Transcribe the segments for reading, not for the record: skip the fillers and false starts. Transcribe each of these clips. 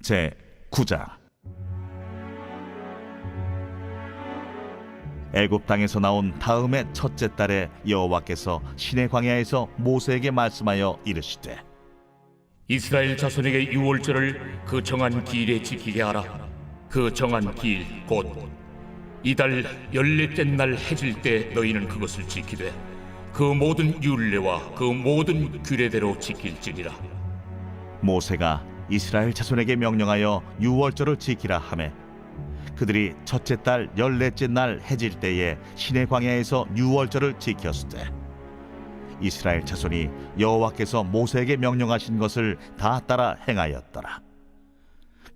제 9장. 애굽 땅에서 나온 다음의 첫째 달에 여호와께서 시내 광야에서 모세에게 말씀하여 이르시되, 이스라엘 자손에게 유월절을 그 정한 기일에 지키게 하라. 그 정한 기일 곧 이달 14째 날 해질 때 너희는 그것을 지키되 그 모든 율례와 그 모든 규례대로 지킬지니라. 모세가 이스라엘 자손에게 명령하여 유월절을 지키라 하매 그들이 첫째 달 14째 날 해질 때에 시내 광야에서 유월절을 지켰으되, 이스라엘 자손이 여호와께서 모세에게 명령하신 것을 다 따라 행하였더라.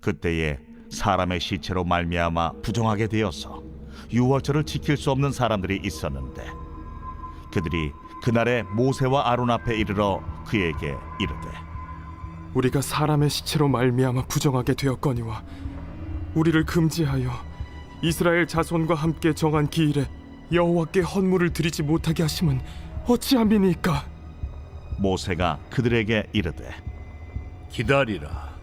그때에 사람의 시체로 말미암아 부정하게 되어서 유월절을 지킬 수 없는 사람들이 있었는데, 그들이 그날에 모세와 아론 앞에 이르러 그에게 이르되, 우리가 사람의 시체로 말미암아 부정하게 되었거니와 우리를 금지하여 이스라엘 자손과 함께 정한 기일에 여호와께 헌물을 드리지 못하게 하심은 어찌함이니까? 모세가 그들에게 이르되, 기다리라.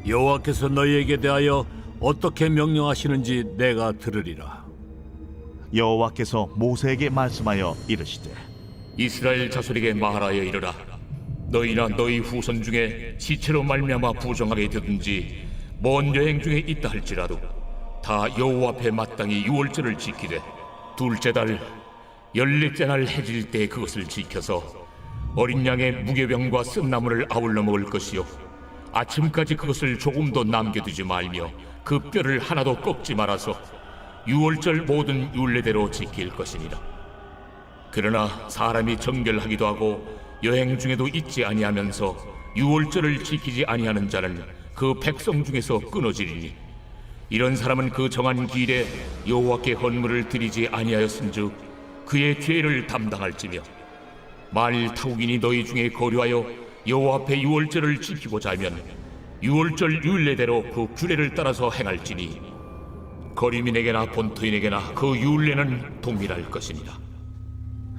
여호와께서 너희에게 대하여 어떻게 명령하시는지 내가 들으리라. 여호와께서 모세에게 말씀하여 이르시되, 이스라엘 자손에게 말하여 이르라. 너희나 너희 후손 중에 시체로 말미암아 부정하게 되든지 먼 여행 중에 있다 할지라도 다 여호와 앞에 마땅히 유월절을 지키되 둘째 달 14째 날 해질 때 그것을 지켜서 어린 양의 무교병과 쓴나물을 아울러 먹을 것이요 아침까지 그것을 조금도 남겨두지 말며 그 뼈를 하나도 꺾지 말아서 유월절 모든 율례대로 지킬 것이니라. 그러나 사람이 정결하기도 하고 여행 중에도 잊지 아니하면서 유월절을 지키지 아니하는 자는 그 백성 중에서 끊어지리니, 이런 사람은 그 정한 기일에 여호와께 헌물을 드리지 아니하였은즉 그의 죄를 담당할지며, 만일 타국인이 너희 중에 거류하여 여호와 앞에 유월절을 지키고자 하면 유월절 율례대로 그 규례를 따라서 행할지니 거류민에게나 본토인에게나 그 율례는 동일할 것이니라.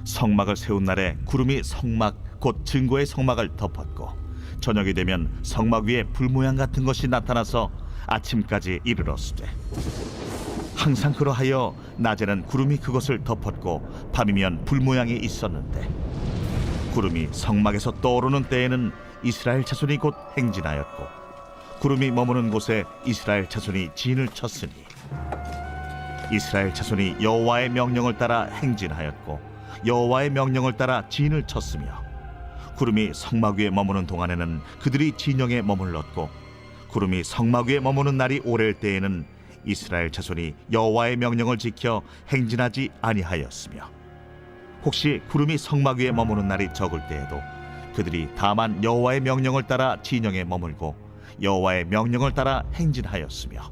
성막을 세운 날에 구름이 성막 곧 증거의 성막을 덮었고, 저녁이 되면 성막 위에 불 모양 같은 것이 나타나서 아침까지 이르렀으되, 항상 그러하여 낮에는 구름이 그것을 덮었고 밤이면 불 모양이 있었는데, 구름이 성막에서 떠오르는 때에는 이스라엘 자손이 곧 행진하였고, 구름이 머무는 곳에 이스라엘 자손이 진을 쳤으니, 이스라엘 자손이 여호와의 명령을 따라 행진하였고 여호와의 명령을 따라 진을 쳤으며, 구름이 성막 위에 머무는 동안에는 그들이 진영에 머물렀고, 구름이 성막 위에 머무는 날이 오래일 때에는 이스라엘 자손이 여호와의 명령을 지켜 행진하지 아니하였으며, 혹시 구름이 성막 위에 머무는 날이 적을 때에도 그들이 다만 여호와의 명령을 따라 진영에 머물고 여호와의 명령을 따라 행진하였으며,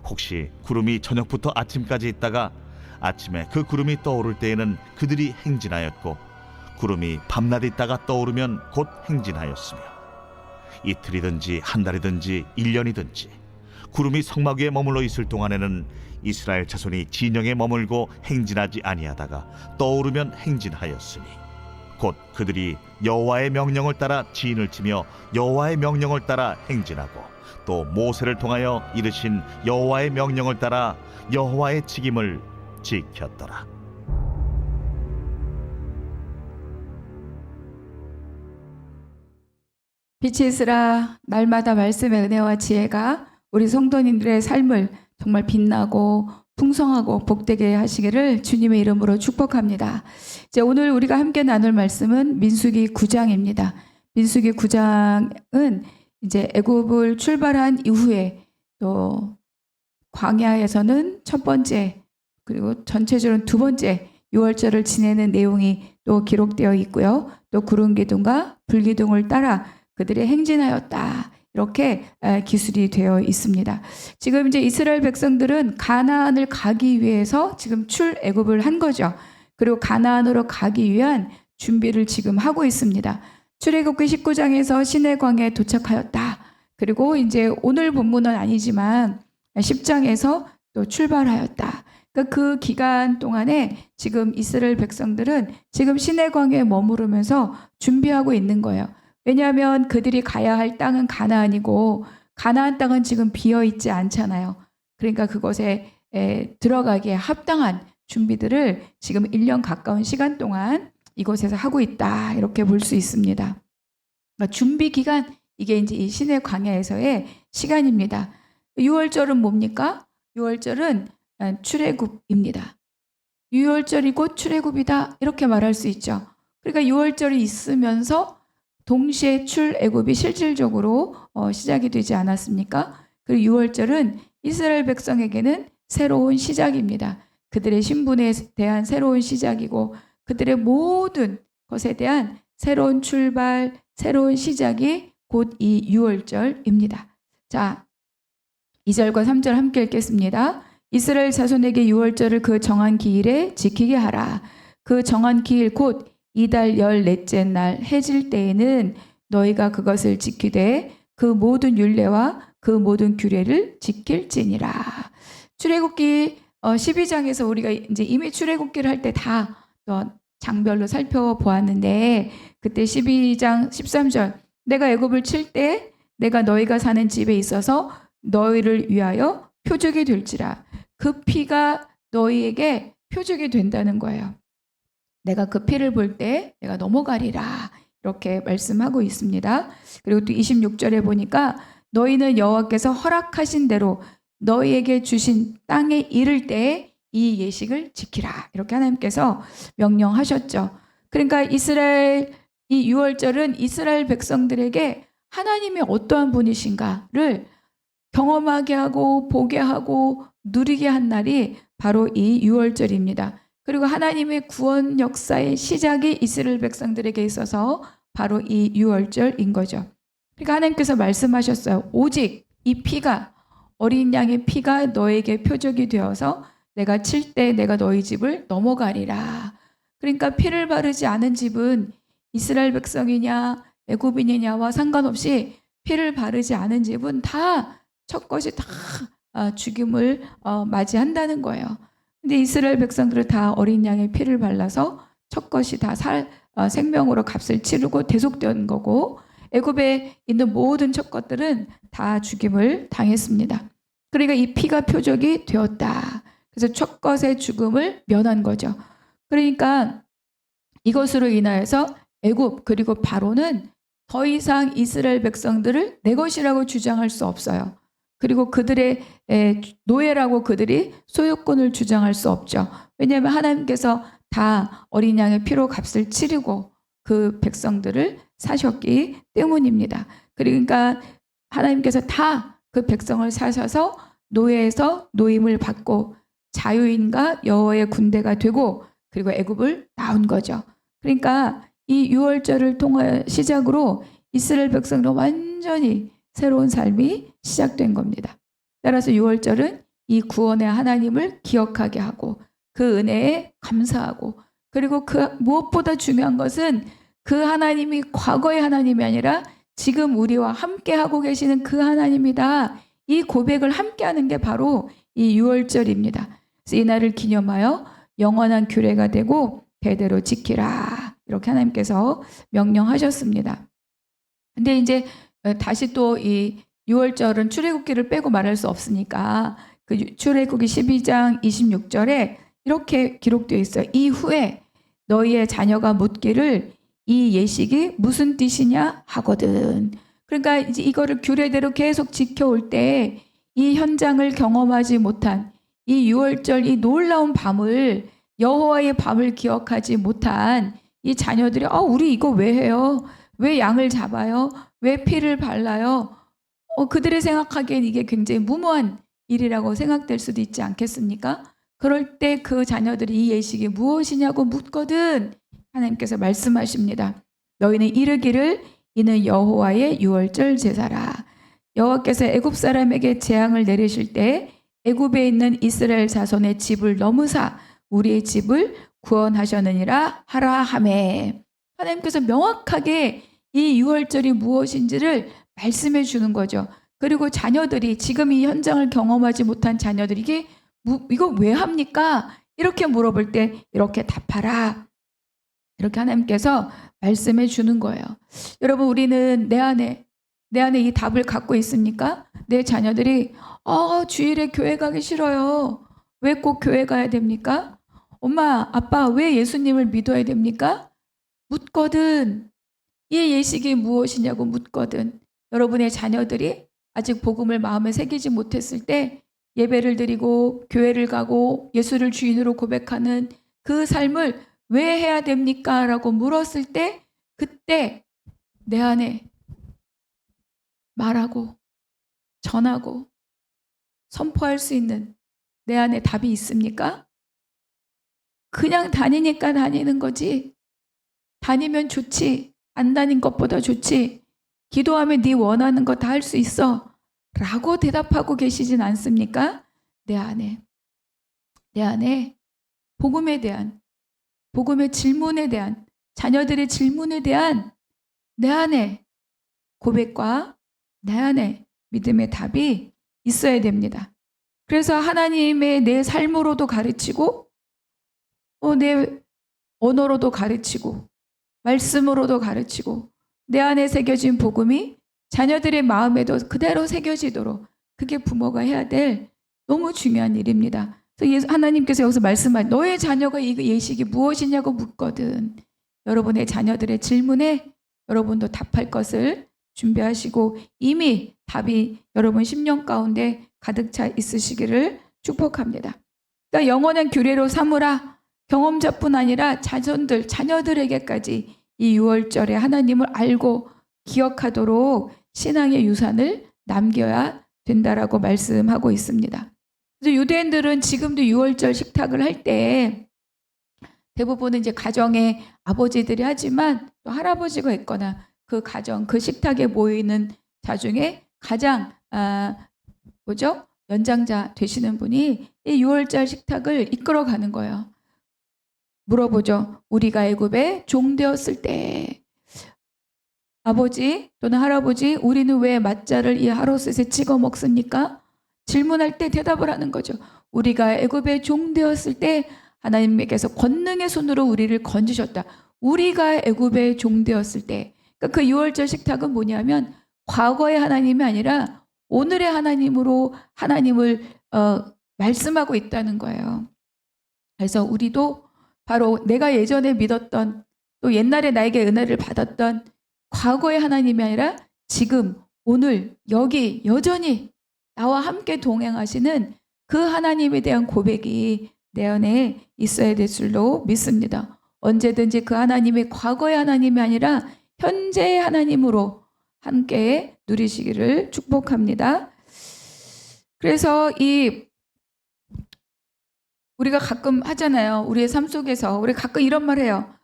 혹시 구름이 저녁부터 아침까지 있다가 아침에 그 구름이 떠오를 때에는 그들이 행진하였고, 구름이 밤낮 있다가 떠오르면 곧 행진하였으며, 이틀이든지 한 달이든지 1년이든지 구름이 성막 위에 머물러 있을 동안에는 이스라엘 자손이 진영에 머물고 행진하지 아니하다가 떠오르면 행진하였으니, 곧 그들이 여호와의 명령을 따라 진을 치며 여호와의 명령을 따라 행진하고 또 모세를 통하여 이르신 여호와의 명령을 따라 여호와의 직임을 지켰더라. 빛이 있으라. 날마다 말씀의 은혜와 지혜가 우리 성도님들의 삶을 정말 빛나고 풍성하고 복되게 하시기를 주님의 이름으로 축복합니다. 이제 오늘 우리가 함께 나눌 말씀은 민수기 9장입니다. 민수기 9장은 이제 애굽을 출발한 이후에 또 광야에서는 첫 번째 그리고 전체적으로 두 번째 유월절을 지내는 내용이 또 기록되어 있고요. 또 구름 기둥과 불 기둥을 따라 그들이 행진하였다. 이렇게 기술이 되어 있습니다. 지금 이제 이스라엘 백성들은 가나안을 가기 위해서 지금 출애굽을 한 거죠. 그리고 가나안으로 가기 위한 준비를 지금 하고 있습니다. 출애굽기 19장에서 시내 광야에 도착하였다. 그리고 이제 오늘 본문은 아니지만 10장에서 또 출발하였다. 그러니까 그 기간 동안에 지금 이스라엘 백성들은 지금 시내 광야에 머무르면서 준비하고 있는 거예요. 왜냐하면 그들이 가야 할 땅은 가나안이고 가나안 땅은 지금 비어 있지 않잖아요. 그러니까 그곳에 들어가기에 합당한 준비들을 지금 1년 가까운 시간 동안 이곳에서 하고 있다. 이렇게 볼 수 있습니다. 그러니까 준비 기간, 이게 이제 이 시내 광야에서의 시간입니다. 6월절은 뭡니까? 6월절은 출애굽입니다. 6월절이 곧 출애굽이다. 이렇게 말할 수 있죠. 그러니까 6월절이 있으면서 동시에 출애굽이 실질적으로 시작이 되지 않았습니까? 그리고 6월절은 이스라엘 백성에게는 새로운 시작입니다. 그들의 신분에 대한 새로운 시작이고 그들의 모든 것에 대한 새로운 출발, 새로운 시작이 곧 이 6월절입니다. 자, 2절과 3절 함께 읽겠습니다. 이스라엘 자손에게 6월절을 그 정한 기일에 지키게 하라. 그 정한 기일 곧 이달 14째 날 해질 때에는 너희가 그것을 지키되 그 모든 율례와 그 모든 규례를 지킬지니라. 출애굽기 12장에서 우리가 이제 이미 출애굽기를 할 때 다 장별로 살펴보았는데 그때 12장 13절 내가 애굽을 칠 때 내가 너희가 사는 집에 있어서 너희를 위하여 표적이 될지라. 그 피가 너희에게 표적이 된다는 거예요. 내가 그 피를 볼 때 내가 넘어가리라. 이렇게 말씀하고 있습니다. 그리고 또 26절에 보니까 너희는 여호와께서 허락하신 대로 너희에게 주신 땅에 이를 때 이 예식을 지키라. 이렇게 하나님께서 명령하셨죠. 그러니까 이스라엘 이 6월절은 이스라엘 백성들에게 하나님이 어떠한 분이신가를 경험하게 하고 보게 하고 누리게 한 날이 바로 이 6월절입니다. 그리고 하나님의 구원 역사의 시작이 이스라엘 백성들에게 있어서 바로 이 6월절인 거죠. 그러니까 하나님께서 말씀하셨어요. 오직 이 피가 어린 양의 피가 너에게 표적이 되어서 내가 칠 때 내가 너희 집을 넘어가리라. 그러니까 피를 바르지 않은 집은 이스라엘 백성이냐 애굽인이냐와 상관없이 피를 바르지 않은 집은 다 첫 것이 다 죽임을 맞이한다는 거예요. 근데 이스라엘 백성들은 다 어린 양의 피를 발라서 첫 것이 다 생명으로 값을 치르고 대속된 거고 애굽에 있는 모든 첫 것들은 다 죽임을 당했습니다. 그러니까 이 피가 표적이 되었다. 그래서 첫 것의 죽음을 면한 거죠. 그러니까 이것으로 인하여서 애굽 그리고 바로는 더 이상 이스라엘 백성들을 내 것이라고 주장할 수 없어요. 그리고 그들의 노예라고 그들이 소유권을 주장할 수 없죠. 왜냐하면 하나님께서 다 어린 양의 피로 값을 치르고 그 백성들을 사셨기 때문입니다. 그러니까 하나님께서 다 그 백성을 사셔서 노예에서 노임을 받고 자유인과 여호와의 군대가 되고 그리고 애굽을 나온 거죠. 그러니까 이 6월절을 통한 시작으로 이스라엘 백성은 완전히 새로운 삶이 시작된 겁니다. 따라서 6월절은 이 구원의 하나님을 기억하게 하고 그 은혜에 감사하고 그리고 그 무엇보다 중요한 것은 그 하나님이 과거의 하나님이 아니라 지금 우리와 함께 하고 계시는 그 하나님이다. 이 고백을 함께 하는 게 바로 이 6월절입니다. 그래서 이 날을 기념하여 영원한 규례가 되고 대대로 지키라. 이렇게 하나님께서 명령하셨습니다. 근데 이제 다시 또 이 6월절은 출애굽기를 빼고 말할 수 없으니까 그 출애굽기 12장 26절에 이렇게 기록되어 있어요. 이후에 너희의 자녀가 묻기를 이 예식이 무슨 뜻이냐 하거든. 그러니까 이제 이거를 규례대로 계속 지켜올 때 이 현장을 경험하지 못한 이 6월절 이 놀라운 밤을 여호와의 밤을 기억하지 못한 이 자녀들이 우리 이거 왜 해요? 왜 양을 잡아요? 왜 피를 발라요? 그들이 생각하기엔 이게 굉장히 무모한 일이라고 생각될 수도 있지 않겠습니까? 그럴 때 그 자녀들이 이 예식이 무엇이냐고 묻거든 하나님께서 말씀하십니다. 너희는 이르기를 이는 여호와의 6월절 제사라. 여호와께서 애굽 사람에게 재앙을 내리실 때 애굽에 있는 이스라엘 자손의 집을 넘으사 우리의 집을 구원하셨느니라 하라 하매. 하나님께서 명확하게 이 6월절이 무엇인지를 말씀해 주는 거죠. 그리고 자녀들이 지금 이 현장을 경험하지 못한 자녀들이 이거 왜 합니까? 이렇게 물어볼 때 이렇게 답하라. 이렇게 하나님께서 말씀해 주는 거예요. 여러분 우리는 내 안에 내 안에 이 답을 갖고 있습니까? 내 자녀들이 주일에 교회 가기 싫어요. 왜 꼭 교회 가야 됩니까? 엄마, 아빠, 왜 예수님을 믿어야 됩니까? 묻거든. 이 예식이 무엇이냐고 묻거든. 여러분의 자녀들이 아직 복음을 마음에 새기지 못했을 때 예배를 드리고 교회를 가고 예수를 주인으로 고백하는 그 삶을 왜 해야 됩니까? 라고 물었을 때 그때 내 안에 말하고 전하고 선포할 수 있는 내 안에 답이 있습니까? 그냥 다니니까 다니는 거지. 다니면 좋지. 안 다닌 것보다 좋지. 기도하면 네 원하는 거 다 할 수 있어. 라고 대답하고 계시진 않습니까? 내 안에 복음에 대한, 복음의 질문에 대한, 자녀들의 질문에 대한 내 안에 고백과 내 안에 믿음의 답이 있어야 됩니다. 그래서 하나님의 내 삶으로도 가르치고 내 언어로도 가르치고 말씀으로도 가르치고 내 안에 새겨진 복음이 자녀들의 마음에도 그대로 새겨지도록 그게 부모가 해야 될 너무 중요한 일입니다. 그래서 하나님께서 여기서 말씀하신 너의 자녀가 이 예식이 무엇이냐고 묻거든. 여러분의 자녀들의 질문에 여러분도 답할 것을 준비하시고 이미 답이 여러분 심령 가운데 가득 차 있으시기를 축복합니다. 그러니까 영원한 규례로 삼으라. 경험자뿐 아니라 자녀들에게까지 이 유월절에 하나님을 알고 기억하도록 신앙의 유산을 남겨야 된다라고 말씀하고 있습니다. 그래서 유대인들은 지금도 유월절 식탁을 할 때 대부분은 이제 가정의 아버지들이 하지만 또 할아버지가 있거나 그 가정, 그 식탁에 모이는 자 중에 가장 연장자 되시는 분이 이 유월절 식탁을 이끌어가는 거예요. 물어보죠. 우리가 애굽에 종되었을 때 아버지 또는 할아버지 우리는 왜 맛자를 이 하롯셋에 찍어 먹습니까? 질문할 때 대답을 하는 거죠. 우리가 애굽에 종되었을 때 하나님께서 권능의 손으로 우리를 건지셨다. 우리가 애굽에 종되었을 때 그러니까 그 유월절 식탁은 뭐냐면 과거의 하나님이 아니라 오늘의 하나님으로 하나님을 말씀하고 있다는 거예요. 그래서 우리도 바로 내가 예전에 믿었던 또 옛날에 나에게 은혜를 받았던 과거의 하나님이 아니라 지금 오늘 여기 여전히 나와 함께 동행하시는 그 하나님에 대한 고백이 내 안에 있어야 될 줄로 믿습니다. 언제든지 그 하나님이 과거의 하나님이 아니라 현재의 하나님으로 함께 누리시기를 축복합니다. 그래서 우리가 가끔 하잖아요. 우리의 삶 속에서 우리 가끔 이런 말 해요.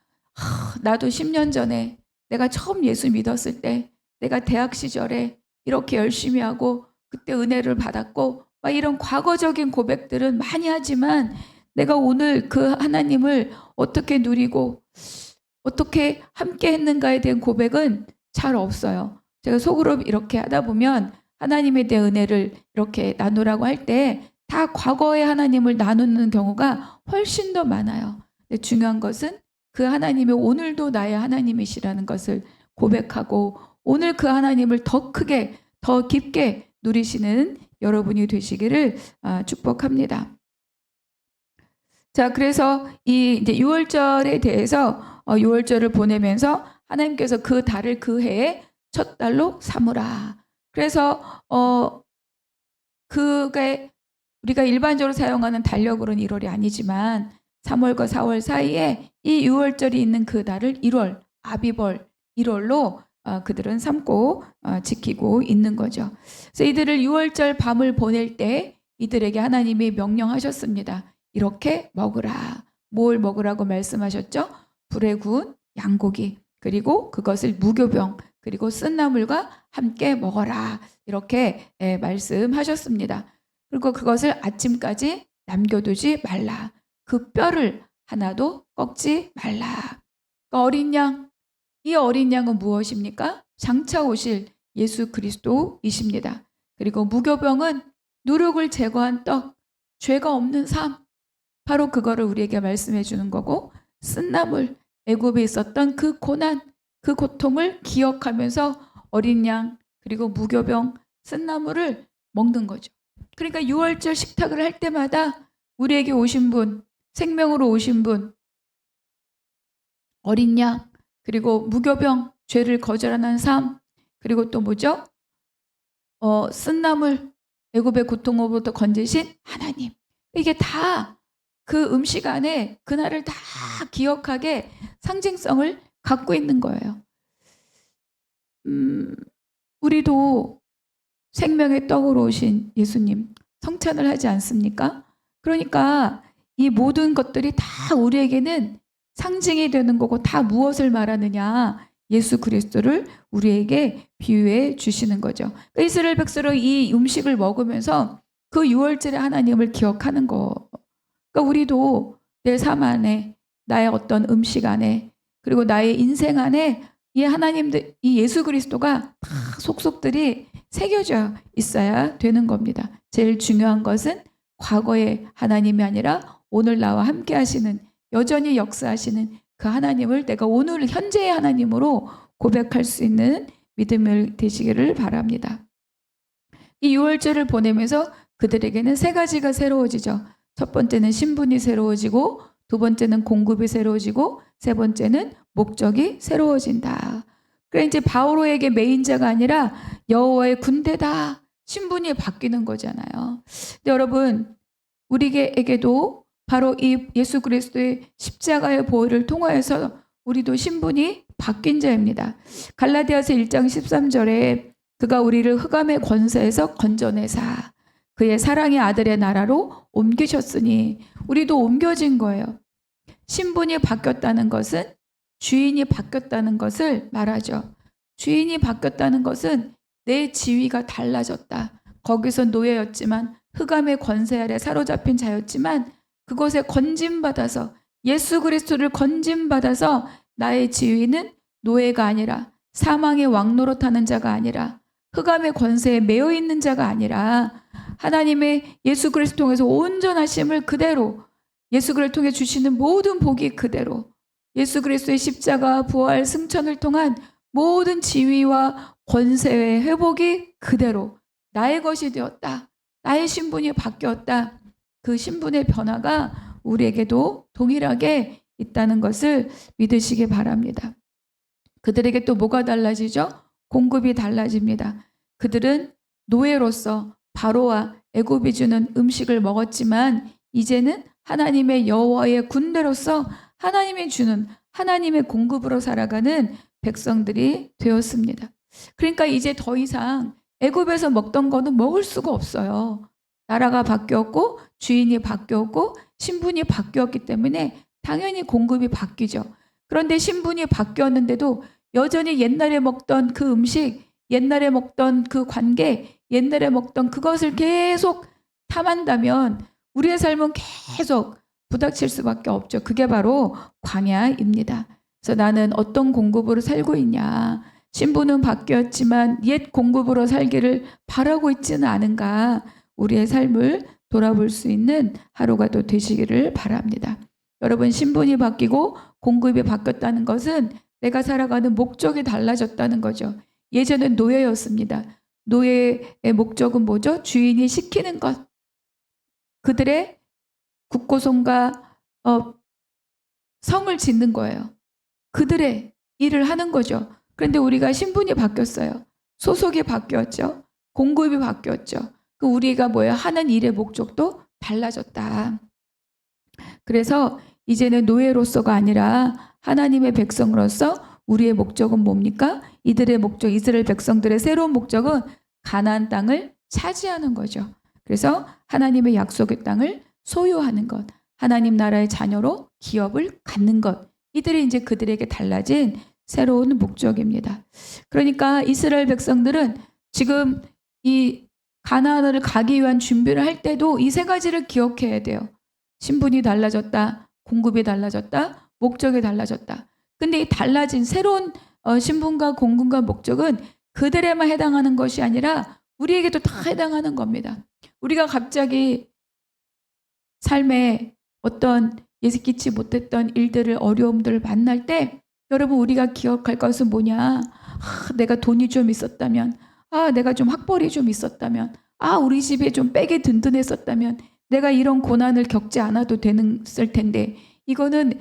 나도 10년 전에 내가 처음 예수 믿었을 때 내가 대학 시절에 이렇게 열심히 하고 그때 은혜를 받았고 막 이런 과거적인 고백들은 많이 하지만 내가 오늘 그 하나님을 어떻게 누리고 어떻게 함께 했는가에 대한 고백은 잘 없어요. 제가 속으로 이렇게 하다 보면 하나님에 대한 은혜를 이렇게 나누라고 할 때 다 과거의 하나님을 나누는 경우가 훨씬 더 많아요. 근데 중요한 것은 그 하나님이 오늘도 나의 하나님이시라는 것을 고백하고 오늘 그 하나님을 더 크게 더 깊게 누리시는 여러분이 되시기를 축복합니다. 자, 그래서 이제 유월절에 대해서 유월절을 보내면서 하나님께서 그 달을 그 해의 첫 달로 삼으라. 그래서 그게 우리가 일반적으로 사용하는 달력으로는 1월이 아니지만 3월과 4월 사이에 이 유월절이 있는 그 달을 1월, 아비벌 1월로 그들은 삼고 지키고 있는 거죠. 그래서 이들을 유월절 밤을 보낼 때 이들에게 하나님이 명령하셨습니다. 이렇게 먹으라. 뭘 먹으라고 말씀하셨죠? 불에 구운 양고기 그리고 그것을 무교병 그리고 쓴나물과 함께 먹어라. 이렇게 말씀하셨습니다. 그리고 그것을 아침까지 남겨두지 말라. 그 뼈를 하나도 꺾지 말라. 어린 양, 이 어린 양은 무엇입니까? 장차 오실 예수 그리스도이십니다. 그리고 무교병은 누룩을 제거한 떡, 죄가 없는 삶, 바로 그거를 우리에게 말씀해 주는 거고 쓴나물, 애굽에 있었던 그 고난, 그 고통을 기억하면서 어린 양 그리고 무교병 쓴나물을 먹는 거죠. 그러니까 유월절 식탁을 할 때마다 우리에게 오신 분, 생명으로 오신 분, 어린 양, 그리고 무교병, 죄를 거절하는 삶, 그리고 또 뭐죠? 쓴나물, 애굽의 고통으로부터 건지신 하나님. 이게 다 그 음식 안에 그날을 다 기억하게 상징성을 갖고 있는 거예요. 우리도 생명의 떡으로 오신 예수님 성찬을 하지 않습니까? 그러니까 이 모든 것들이 다 우리에게는 상징이 되는 거고, 다 무엇을 말하느냐? 예수 그리스도를 우리에게 비유해 주시는 거죠. 이스라엘 백성은 이 음식을 먹으면서 그 유월절의 하나님을 기억하는 거. 그러니까 우리도 내 삶 안에, 나의 어떤 음식 안에, 그리고 나의 인생 안에 이 하나님들, 이 예수 그리스도가 다 속속들이 새겨져 있어야 되는 겁니다. 제일 중요한 것은 과거의 하나님이 아니라 오늘 나와 함께 하시는, 여전히 역사하시는 그 하나님을 내가 오늘 현재의 하나님으로 고백할 수 있는 믿음을 되시기를 바랍니다. 이 유월절을 보내면서 그들에게는 세 가지가 새로워지죠. 첫 번째는 신분이 새로워지고, 두 번째는 공급이 새로워지고, 세 번째는 목적이 새로워진다. 그래 이제 바오로에게 메인자가 아니라 여호와의 군대다. 신분이 바뀌는 거잖아요. 근데 여러분, 우리에게도 바로 이 예수 그리스도의 십자가의 보혈을 통하여서 우리도 신분이 바뀐 자입니다. 갈라디아서 1장 13절에 그가 우리를 흑암의 권세에서 건져내사 그의 사랑의 아들의 나라로 옮기셨으니, 우리도 옮겨진 거예요. 신분이 바뀌었다는 것은, 주인이 바뀌었다는 것을 말하죠. 주인이 바뀌었다는 것은 내 지위가 달라졌다. 거기서 노예였지만, 흑암의 권세 아래 사로잡힌 자였지만, 그것에 건짐받아서, 예수 그리스도를 건짐받아서 나의 지위는 노예가 아니라, 사망의 왕노릇하는 자가 아니라, 흑암의 권세에 매여 있는 자가 아니라, 하나님의 예수 그리스도 통해서 온전하심을 그대로, 예수 그리스도를 통해 주시는 모든 복이 그대로, 예수 그리스도의 십자가, 부활, 승천을 통한 모든 지위와 권세의 회복이 그대로 나의 것이 되었다. 나의 신분이 바뀌었다. 그 신분의 변화가 우리에게도 동일하게 있다는 것을 믿으시기 바랍니다. 그들에게 또 뭐가 달라지죠? 공급이 달라집니다. 그들은 노예로서 바로와 애굽이 주는 음식을 먹었지만, 이제는 하나님의 여호와의 군대로서 하나님이 주는, 하나님의 공급으로 살아가는 백성들이 되었습니다. 그러니까 이제 더 이상 애굽에서 먹던 거는 먹을 수가 없어요. 나라가 바뀌었고, 주인이 바뀌었고, 신분이 바뀌었기 때문에 당연히 공급이 바뀌죠. 그런데 신분이 바뀌었는데도 여전히 옛날에 먹던 그 음식, 옛날에 먹던 그 관계, 옛날에 먹던 그것을 계속 탐한다면 우리의 삶은 계속 부닥칠 수밖에 없죠. 그게 바로 광야입니다. 그래서 나는 어떤 공급으로 살고 있냐? 신분은 바뀌었지만 옛 공급으로 살기를 바라고 있지는 않은가? 우리의 삶을 돌아볼 수 있는 하루가 또 되시기를 바랍니다. 여러분, 신분이 바뀌고 공급이 바뀌었다는 것은 내가 살아가는 목적이 달라졌다는 거죠. 예전엔 노예였습니다. 노예의 목적은 뭐죠? 주인이 시키는 것. 그들의 국고성과 성을 짓는 거예요. 그들의 일을 하는 거죠. 그런데 우리가 신분이 바뀌었어요. 소속이 바뀌었죠. 공급이 바뀌었죠. 그 우리가 뭐예요? 하는 일의 목적도 달라졌다. 그래서 이제는 노예로서가 아니라 하나님의 백성으로서 우리의 목적은 뭡니까? 이들의 목적, 이스라엘 백성들의 새로운 목적은 가나안 땅을 차지하는 거죠. 그래서 하나님의 약속의 땅을 소유하는 것, 하나님 나라의 자녀로 기업을 갖는 것, 이들이 이제 그들에게 달라진 새로운 목적입니다. 그러니까 이스라엘 백성들은 지금 이 가나안을 가기 위한 준비를 할 때도 이 세 가지를 기억해야 돼요. 신분이 달라졌다, 공급이 달라졌다, 목적이 달라졌다. 근데 이 달라진 새로운 신분과 공급과 목적은 그들에만 해당하는 것이 아니라 우리에게도 다 해당하는 겁니다. 우리가 갑자기 삶에 어떤 예기치 못했던 일들을, 어려움들을 만날 때 여러분, 우리가 기억할 것은 뭐냐? 내가 돈이 좀 있었다면, 아, 내가 좀 학벌이 좀 있었다면, 아, 우리 집에 좀 백이 든든했었다면 내가 이런 고난을 겪지 않아도 되는을 텐데. 이거는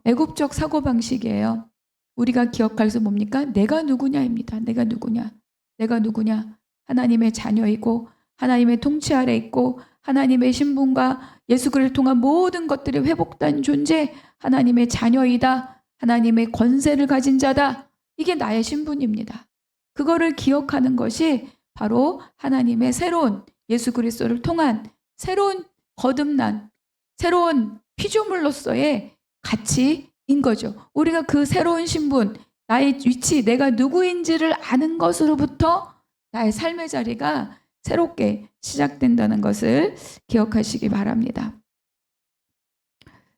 애국적 사고방식이에요. 우리가 기억할 수 뭡니까? 내가 누구냐입니다. 내가 누구냐. 내가 누구냐. 하나님의 자녀이고 하나님의 통치 아래 있고 하나님의 신분과 예수 그리스도를 통한 모든 것들이 회복된 존재, 하나님의 자녀이다. 하나님의 권세를 가진 자다. 이게 나의 신분입니다. 그거를 기억하는 것이 바로 하나님의 새로운 예수 그리스도를 통한 새로운 거듭난 새로운 피조물로서의 가치인 거죠. 우리가 그 새로운 신분, 나의 위치, 내가 누구인지를 아는 것으로부터 나의 삶의 자리가 새롭게 시작된다는 것을 기억하시기 바랍니다.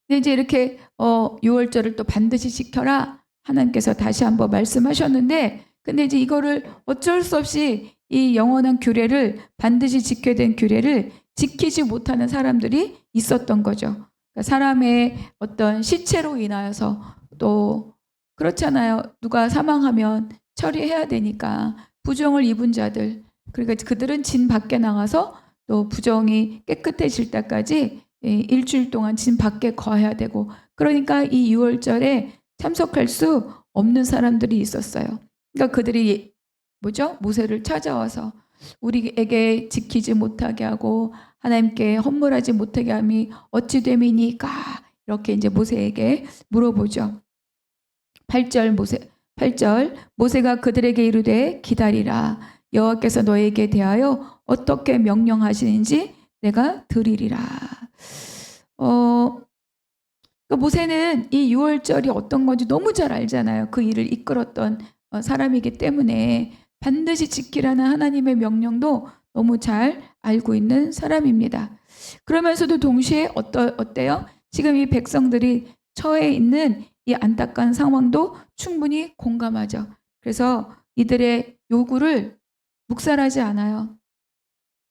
근데 이제 이렇게 6월절을 또 반드시 지켜라 하나님께서 다시 한번 말씀하셨는데, 근데 이제 이거를 어쩔 수 없이 이 영원한 규례를 반드시 지켜야 되는 규례를 지키지 못하는 사람들이 있었던 거죠. 그러니까 사람의 어떤 시체로 인하여서 또 그렇잖아요. 누가 사망하면 처리해야 되니까 부정을 입은 자들, 그러니까 그들은 진 밖에 나가서 또 부정이 깨끗해질 때까지 일주일 동안 진 밖에 거해야 되고, 그러니까 이 6월절에 참석할 수 없는 사람들이 있었어요. 그러니까 그들이 모세를 찾아와서 우리에게 지키지 못하게 하고 하나님께 헌물하지 못하게 함이 어찌 됨이니까, 이렇게 이제 모세에게 물어보죠. 8절 모세가 그들에게 이르되 모세가 여호와께서 너에게 대하여 어떻게 명령하시는지 내가 들으리라. 그러니까 모세는 이 6월절이 어떤 건지 너무 잘 알잖아요. 그 일을 이끌었던 사람이기 때문에 반드시 지키라는 하나님의 명령도 너무 잘 알고 있는 사람입니다. 그러면서도 동시에 어때요? 지금 이 백성들이 처해 있는 이 안타까운 상황도 충분히 공감하죠. 그래서 이들의 요구를 묵살하지 않아요.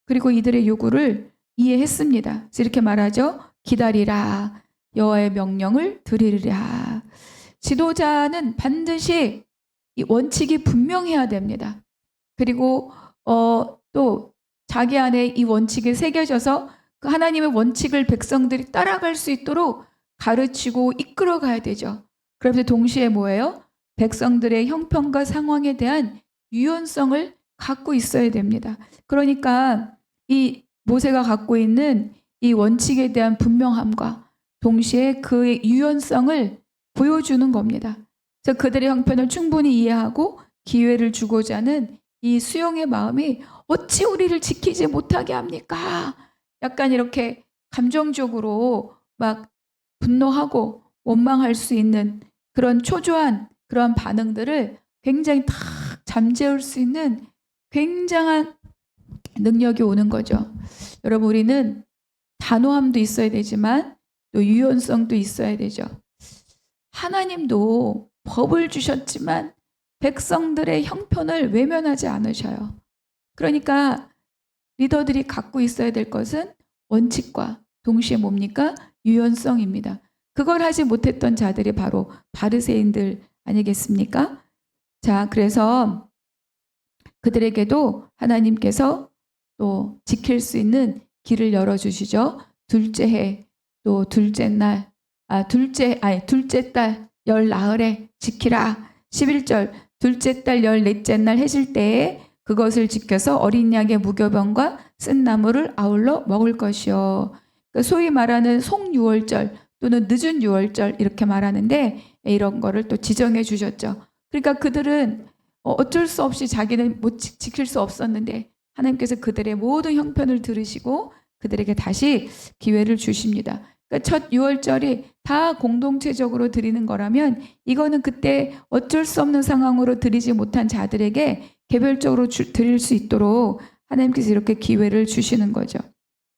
그리고 이들의 요구를 이해했습니다. 그래서 이렇게 말하죠. 기다리라. 여호와의 명령을 들으리라. 지도자는 반드시 이 원칙이 분명해야 됩니다. 그리고 또 자기 안에 이 원칙이 새겨져서 그 하나님의 원칙을 백성들이 따라갈 수 있도록 가르치고 이끌어가야 되죠. 그래서 동시에 뭐예요? 백성들의 형편과 상황에 대한 유연성을 갖고 있어야 됩니다. 그러니까 이 모세가 갖고 있는 이 원칙에 대한 분명함과 동시에 그의 유연성을 보여주는 겁니다. 그래서 그들의 형편을 충분히 이해하고 기회를 주고자 하는 이 수용의 마음이 어찌 우리를 지키지 못하게 합니까? 약간 이렇게 감정적으로 막 분노하고 원망할 수 있는 그런 초조한 그런 반응들을 굉장히 탁 잠재울 수 있는 굉장한 능력이 오는 거죠. 여러분, 우리는 단호함도 있어야 되지만 또 유연성도 있어야 되죠. 하나님도 법을 주셨지만 백성들의 형편을 외면하지 않으셔요. 그러니까 리더들이 갖고 있어야 될 것은 원칙과 동시에 뭡니까? 유연성입니다. 그걸 하지 못했던 자들이 바로 바리새인들 아니겠습니까? 자, 그래서 그들에게도 하나님께서 또 지킬 수 있는 길을 열어주시죠. 둘째 해, 또 둘째 달 열 나흘에 지키라. 11절 둘째 달 14째 날 해질 때에 그것을 지켜서 어린 양의 무교병과 쓴 나물을 아울러 먹을 것이요. 그러니까 소위 말하는 송유월절 또는 늦은 유월절 이렇게 말하는데, 이런 거를 또 지정해 주셨죠. 그러니까 그들은 어쩔 수 없이 자기는 못 지킬 수 없었는데 하나님께서 그들의 모든 형편을 들으시고 그들에게 다시 기회를 주십니다. 그러니까 첫 유월절이 다 공동체적으로 드리는 거라면 이거는 그때 어쩔 수 없는 상황으로 드리지 못한 자들에게 개별적으로 드릴 수 있도록 하나님께서 이렇게 기회를 주시는 거죠.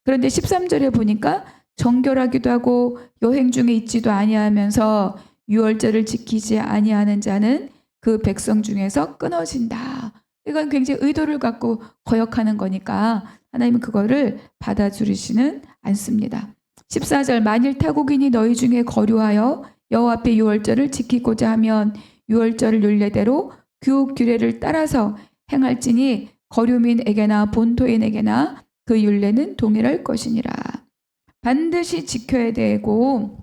그런데 13절에 보니까 정결하기도 하고 여행 중에 있지도 아니하면서 유월절을 지키지 아니하는 자는 그 백성 중에서 끊어진다. 이건 굉장히 의도를 갖고 거역하는 거니까 하나님은 그거를 받아주시는 않습니다. 14절 만일 타국인이 너희 중에 거류하여 여호와 앞에 유월절을 지키고자 하면 유월절을 율례대로 규례를 따라서 행할지니 거류민에게나 본토인에게나 그 율례는 동일할 것이니라. 반드시 지켜야 되고,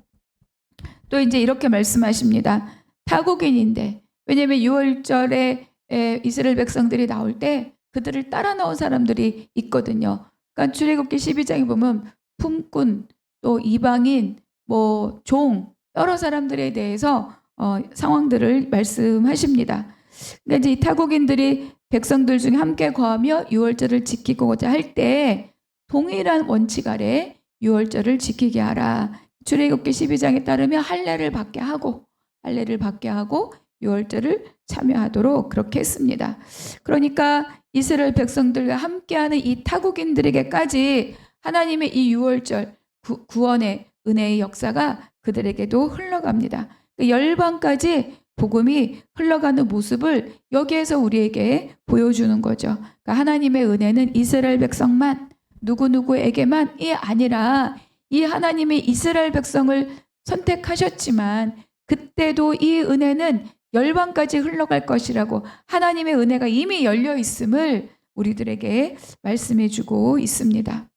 또 이제 이렇게 말씀하십니다. 타국인인데, 왜냐하면 6월절에 이스라엘 백성들이 나올 때 그들을 따라 나온 사람들이 있거든요. 그러니까 출애굽기 12장에 보면 품꾼, 또 이방인, 뭐 종, 여러 사람들에 대해서 상황들을 말씀하십니다. 그러니까 이제 이 타국인들이 백성들 중에 함께 거하며 6월절을 지키고자 할 때 동일한 원칙 아래 6월절을 지키게 하라. 출애굽기 12장에 따르면 할례를 받게 하고 6월절을 참여하도록 그렇게 했습니다. 그러니까 이스라엘 백성들과 함께하는 이 타국인들에게까지 하나님의 이 6월절 구원의 은혜의 역사가 그들에게도 흘러갑니다. 열방까지 복음이 흘러가는 모습을 여기에서 우리에게 보여주는 거죠. 그러니까 하나님의 은혜는 이스라엘 백성만, 누구누구에게만이 아니라 이 하나님이 이스라엘 백성을 선택하셨지만 그때도 이 은혜는 열방까지 흘러갈 것이라고 하나님의 은혜가 이미 열려 있음을 우리들에게 말씀해 주고 있습니다.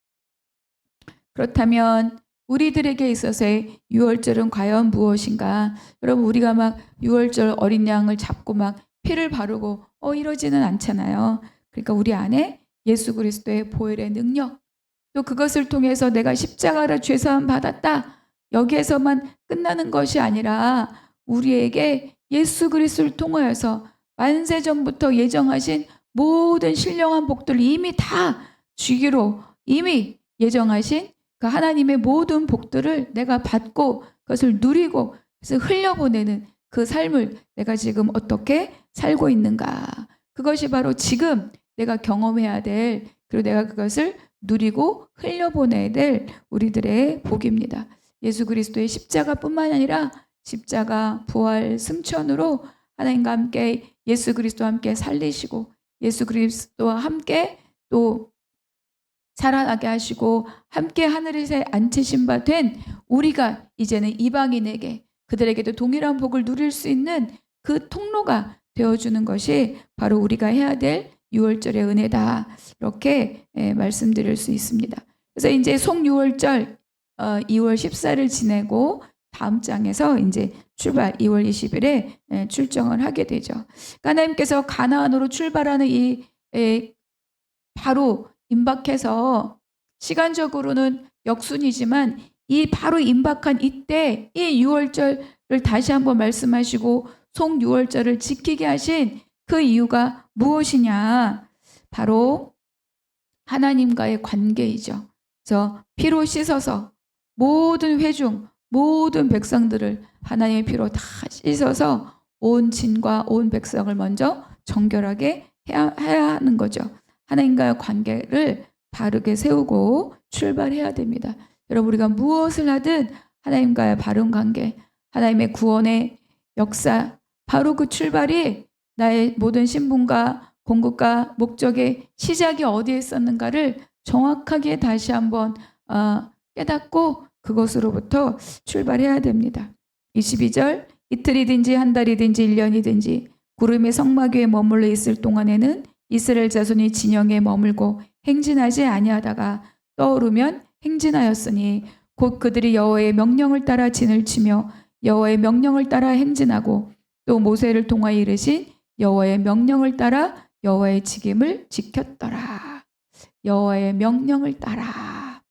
그렇다면 우리들에게 있어서의 6월절은 과연 무엇인가? 여러분, 우리가 막 6월절 어린 양을 잡고 막 피를 바르고 이러지는 않잖아요. 그러니까 우리 안에 예수 그리스도의 보혈의 능력, 또 그것을 통해서 내가 십자가로 죄사함 받았다, 여기에서만 끝나는 것이 아니라 우리에게 예수 그리스도를 통하여서 만세전부터 예정하신 모든 신령한 복들을 이미 다 주기로 이미 예정하신 그 하나님의 모든 복들을 내가 받고 그것을 누리고 그래서 흘려보내는 그 삶을 내가 지금 어떻게 살고 있는가. 그것이 바로 지금 내가 경험해야 될, 그리고 내가 그것을 누리고 흘려보내야 될 우리들의 복입니다. 예수 그리스도의 십자가뿐만 아니라 십자가, 부활, 승천으로 하나님과 함께 예수 그리스도와 함께 살리시고 예수 그리스도와 함께 또 살아나게 하시고 함께 하늘에서 앉히신 바 된 우리가 이제는 이방인에게 그들에게도 동일한 복을 누릴 수 있는 그 통로가 되어주는 것이 바로 우리가 해야 될 6월절의 은혜다. 이렇게 말씀드릴 수 있습니다. 그래서 이제 송 6월절 2월 14일 지내고 다음 장에서 이제 출발 2월 20일에 출정을 하게 되죠. 하나님께서 가나안으로 출발하는 이 바로 임박해서 시간적으로는 역순이지만 이 바로 임박한 이때 이 6월절을 다시 한번 말씀하시고 송 6월절을 지키게 하신 그 이유가 무엇이냐? 바로 하나님과의 관계이죠. 그래서 피로 씻어서 모든 회중, 모든 백성들을 하나님의 피로 다 씻어서 온 진과 온 백성을 먼저 정결하게 해야 하는 거죠. 하나님과의 관계를 바르게 세우고 출발해야 됩니다. 여러분, 우리가 무엇을 하든 하나님과의 바른 관계, 하나님의 구원의 역사, 바로 그 출발이 나의 모든 신분과 공급과 목적의 시작이 어디에 있었는가를 정확하게 다시 한번 깨닫고 그것으로부터 출발해야 됩니다. 22절, 이틀이든지 한 달이든지 1년이든지 구름이 성막 위에 머물러 있을 동안에는 이스라엘 자손이 진영에 머물고 행진하지 아니하다가 떠오르면 행진하였으니 곧 그들이 여호와의 명령을 따라 진을 치며 여호와의 명령을 따라 행진하고 또 모세를 통하여 이르신 여호와의 명령을 따라 여호와의 직임을 지켰더라. 여호와의 명령을 따라.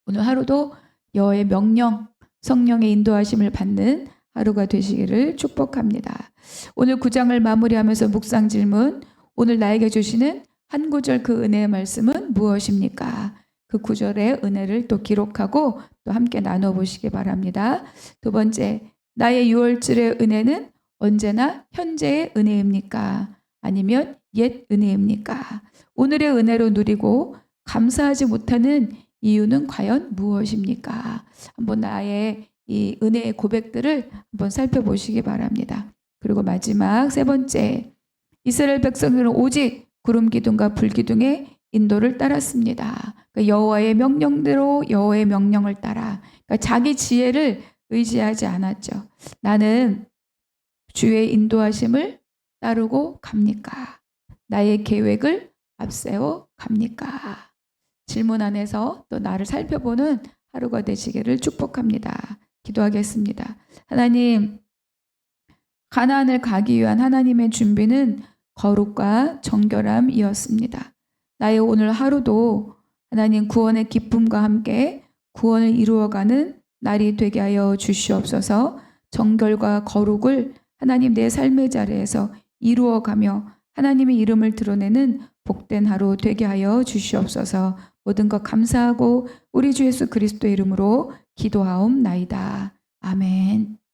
오늘 하루도 여호와의 명령, 성령의 인도하심을 받는 하루가 되시기를 축복합니다. 오늘 9장을 마무리하면서 묵상 질문, 오늘 나에게 주시는 한 구절 그 은혜의 말씀은 무엇입니까? 그 구절의 은혜를 또 기록하고 또 함께 나눠보시기 바랍니다. 두 번째, 나의 6월절의 은혜는 언제나 현재의 은혜입니까? 아니면 옛 은혜입니까? 오늘의 은혜로 누리고 감사하지 못하는 이유는 과연 무엇입니까? 한번 나의 이 은혜의 고백들을 한번 살펴보시기 바랍니다. 그리고 마지막 세 번째, 이스라엘 백성들은 오직 구름 기둥과 불 기둥의 인도를 따랐습니다. 그러니까 여호와의 명령대로 여호와의 명령을 따라, 그러니까 자기 지혜를 의지하지 않았죠. 나는 주의 인도하심을 따르고 갑니까? 나의 계획을 앞세워 갑니까? 질문 안에서 또 나를 살펴보는 하루가 되시기를 축복합니다. 기도하겠습니다. 하나님, 가나안을 가기 위한 하나님의 준비는 거룩과 정결함이었습니다. 나의 오늘 하루도 하나님 구원의 기쁨과 함께 구원을 이루어가는 날이 되게 하여 주시옵소서. 정결과 거룩을 하나님 내 삶의 자리에서 이루어가며 하나님의 이름을 드러내는 복된 하루 되게 하여 주시옵소서. 모든 것 감사하고 우리 주 예수 그리스도의 이름으로 기도하옵나이다. 아멘.